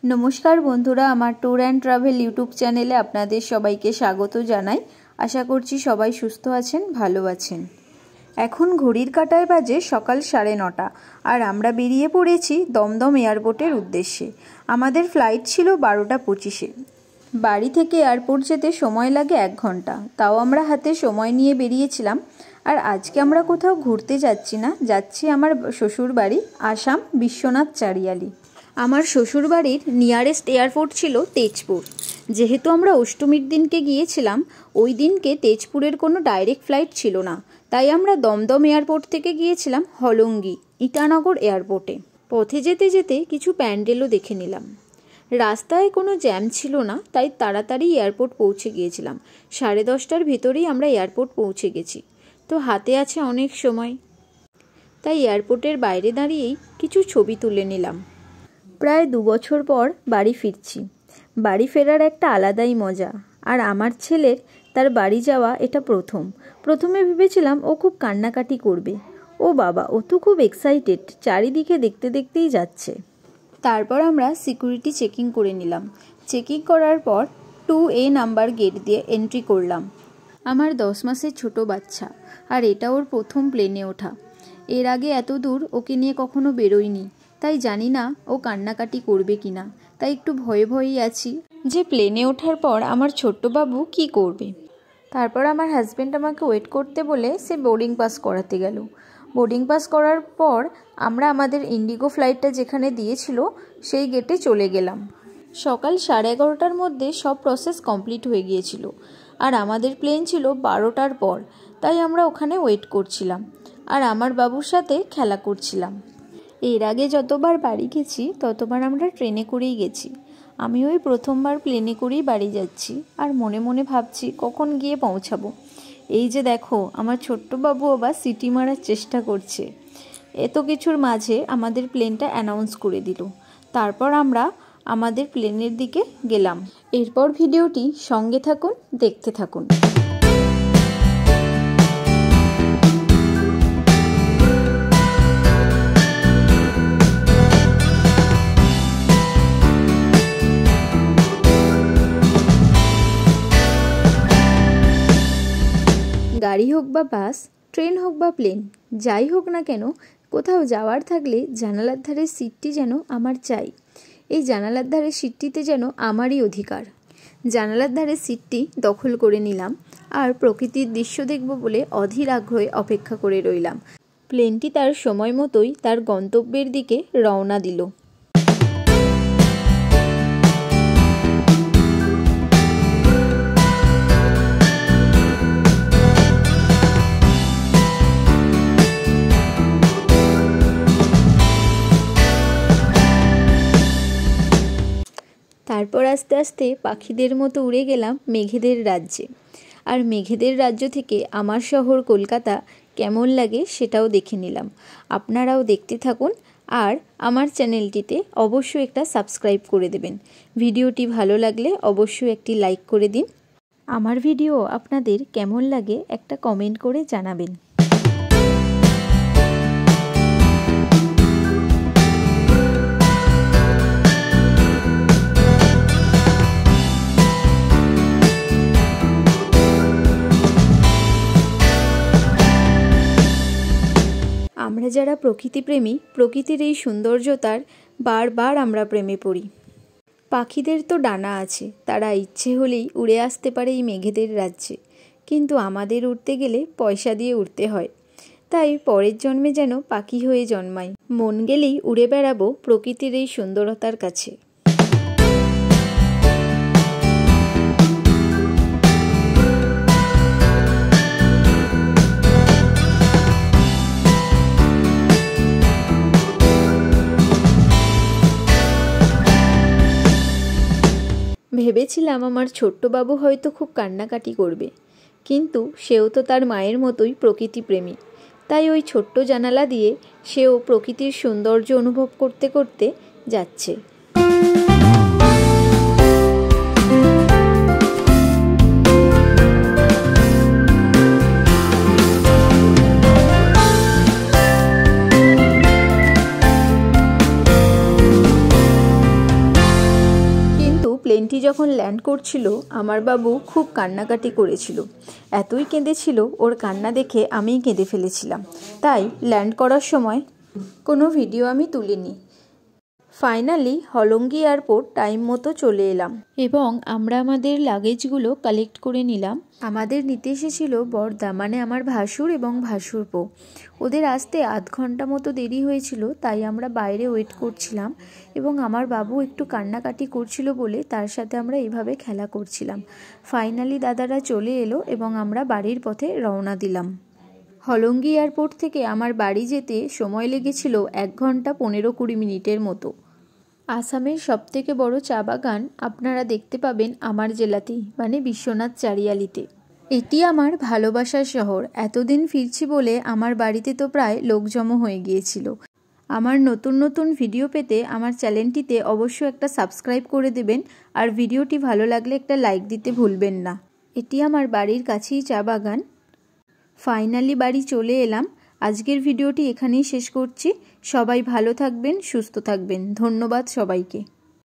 नमस्कार बंधुरा आमार टूर एंड ट्रैवल यूट्यूब चैनेले आपनादेर सबाइके स्वागत जानाई। आशा करछि सबाई सुस्थ आछेन भालो आछेन। एखन घड़िर काटाय बाजे सकाल 9:30 और आमरा बेरिये पड़ेछि दमदम एयारपोर्टेर उद्देश्ये। आमादेर फ्लाइट छिलो 12:25। बाड़ी थेके एयारपोर्ट जेते समय लागे 1 घंटा, ताओ आमरा हाते समय निये बेरियेछिलाम। और आजके आमरा कोथाओ घुरते जाচ্ছি ना, जाচ্ছি आमार शशुर बाड़ी आसाम विश्वनाथ चारियाली। आमार शशुर बाड़ीर नियारेस्ट एयारपोर्ट छिलो तेजपुर। जेहेतु आमरा अष्टमीर दिनके गियेछिलाम, ओई दिनके तेजपुरेर कोनो डायरेक्ट फ्लाइट छिलो ना, ताई आमरा दमदम एयारपोर्ट थेके गियेछिलाम हलंगी इटानगर एयारपोर्टे। पथे जेते जेते किछु प्यान्डेलও देखे निलाम। रास्ताय कोनो জ্যাম छिलो ना, ताई ताड़ाताड़ी एयारपोर्ट पौঁছে गियेछिलाम। 10:30টার ভিতরেই আমরা এয়ারপোর্ট পৌঁছে গেছি। তো হাতে আছে অনেক সময়, তাই এয়ারপোর্টের বাইরে দাঁড়িয়েই কিছু ছবি তুলে নিলাম। প্রায় 2 বছর পর বাড়ি ফিরছি। বাড়ি ফেরার একটা আলাদাই মজা। আর আমার ছেলের তার বাড়ি যাওয়া এটা প্রথমে ভেবেছিলাম ও খুব কান্নাকাটি করবে। ও বাবা, ও তো খুব এক্সাইটেড, চারিদিকে দেখতে দেখতেই যাচ্ছে। তারপর আমরা সিকিউরিটি চেকিং করে নিলাম। চেকিং করার পর 2A নাম্বার গেট দিয়ে এন্ট্রি করলাম। আমার 10 মাসের ছোট বাচ্চা, আর এটা ওর প্রথম প্লেনে ওঠা। এর আগে এত দূর ওকে নিয়ে কখনো বেরোইনি, তাই জানি না ও কান্নাকাটি করবে কিনা। তাই একটু ভয়ে ভয়েই আছি যে প্লেনে ওঠার পর আমার ছোট্ট বাবু কি করবে। তারপর আমার হাজব্যান্ড আমাকে ওয়েট করতে বলে সে বোর্ডিং পাস করাতে গেল। বোর্ডিং পাস করার পর আমরা আমাদের ইন্ডিগো ফ্লাইটটা যেখানে দিয়েছিল সেই গেটে চলে গেলাম। সকাল 11:30টার মধ্যে সব প্রসেস কমপ্লিট হয়ে গিয়েছিল, আর আমাদের প্লেন ছিল 12টার পর। তাই আমরা ওখানে ওয়েট করছিলাম আর আমার বাবুর সাথে খেলা করছিলাম। এর আগে যতবার বাড়ি গেছি ততবার আমরা ট্রেনে করেই গেছি। আমি ওই প্রথমবার প্লেনে করেই বাড়ি যাচ্ছি আর মনে মনে ভাবছি কখন গিয়ে পৌঁছাবো। এই যে দেখো, আমার ছোট্ট বাবু আবার সিটি মারার চেষ্টা করছে। এত কিছুর মাঝে আমাদের প্লেনটা অ্যানাউন্স করে দিল। তারপর আমরা আমাদের প্লেনের দিকে গেলাম। এরপর ভিডিওটি সঙ্গে থাকুন, দেখতে থাকুন। গাড়ি হোক বা বাস, ট্রেন হোক বা প্লেন, যাই হোক না কেন, কোথাও যাওয়ার থাকলে জানালার ধারের সিটটি যেন আমার চাই। এই জানালার ধারের সিটটিতে যেন আমারই অধিকার। জানালার ধারের সিটটি দখল করে নিলাম আর প্রকৃতির দৃশ্য দেখব বলে অধীর আগ্রহে অপেক্ষা করে রইলাম। প্লেনটি তার সময় মতোই তার গন্তব্যের দিকে রওনা দিল। তারপর আস্তে আস্তে পাখিদের মতো উড়ে গেলাম মেঘেদের রাজ্যে। আর মেঘেদের রাজ্য থেকে আমার শহর কলকাতা কেমন লাগে সেটাও দেখে নিলাম। আপনারাও দেখতে থাকুন আর আমার চ্যানেলটিতে অবশ্যই একটা সাবস্ক্রাইব করে দেবেন। ভিডিওটি ভালো লাগলে অবশ্যই একটি লাইক করে দিন। আমার ভিডিও আপনাদের কেমন লাগে একটা কমেন্ট করে জানাবেন। আমরা যারা প্রকৃতিপ্রেমী, প্রকৃতির এই সৌন্দর্যতার বারবার আমরা প্রেমে পড়ি। পাখিদের তো ডানা আছে, তারা ইচ্ছে হলেই উড়ে আসতে পারে এই মেঘেদের রাজ্যে, কিন্তু আমাদের উড়তে গেলে পয়সা দিয়ে উড়তে হয়। তাই পরের জন্মে যেন পাখি হয়ে জন্মাই, মন গেলেই উড়ে বেড়াবো প্রকৃতির এই সুন্দরতার কাছে। ভেবেছিলাম আমার ছোট্ট বাবু হয়তো খুব কান্নাকাটি করবে, কিন্তু সেও তো তার মায়ের মতোই প্রকৃতিপ্রেমী। তাই ওই ছোট্ট জানালা দিয়ে সেও প্রকৃতির সৌন্দর্য অনুভব করতে করতে যাচ্ছে। প্লেনটি যখন ল্যান্ড করছিল আমার বাবু খুব কান্নাকাটি করেছিল, এতই কেঁদেছিল, ওর কান্না দেখে আমিই কেঁদে ফেলেছিলাম। তাই ল্যান্ড করার সময় কোনো ভিডিও আমি তুলিনি। ফাইনালি হলঙ্গি এয়ারপোর্ট টাইম মতো চলে এলাম এবং আমরা আমাদের লাগেজগুলো কালেক্ট করে নিলাম। আমাদের নিতে এসেছিল বড়দা, মানে আমার ভাসুর এবং ভাসুরপো। ওদের আসতে আধ ঘন্টা মতো দেরি হয়েছিল, তাই আমরা বাইরে ওয়েট করছিলাম এবং আমার বাবু একটু কান্নাকাটি করছিল বলে তার সাথে আমরা এইভাবে খেলা করছিলাম। ফাইনালি দাদারা চলে এলো এবং আমরা বাড়ির পথে রওনা দিলাম। হলঙ্গি এয়ারপোর্ট থেকে আমার বাড়ি যেতে সময় লেগেছিল 1 ঘন্টা 15-20 মিনিটের মতো। আসামের সবথেকে বড় চা বাগান আপনারা দেখতে পাবেন আমার জেলাতেই, মানে বিশ্বনাথ চারিয়ালিতে। এটি আমার ভালোবাসার শহর। এতদিন ফিরছি বলে আমার বাড়িতে তো প্রায় লোকজমা হয়ে গিয়েছিল। আমার নতুন নতুন ভিডিও পেতে আমার চ্যানেলটিতে অবশ্যই একটা সাবস্ক্রাইব করে দেবেন, আর ভিডিওটি ভালো লাগলে একটা লাইক দিতে ভুলবেন না। এটি আমার বাড়ির কাছেই চা বাগান। ফাইনালি বাড়ি চলে এলাম। আজকের ভিডিওটি এখানেই শেষ করছি। সবাই ভালো থাকবেন, সুস্থ থাকবেন। ধন্যবাদ সবাইকে।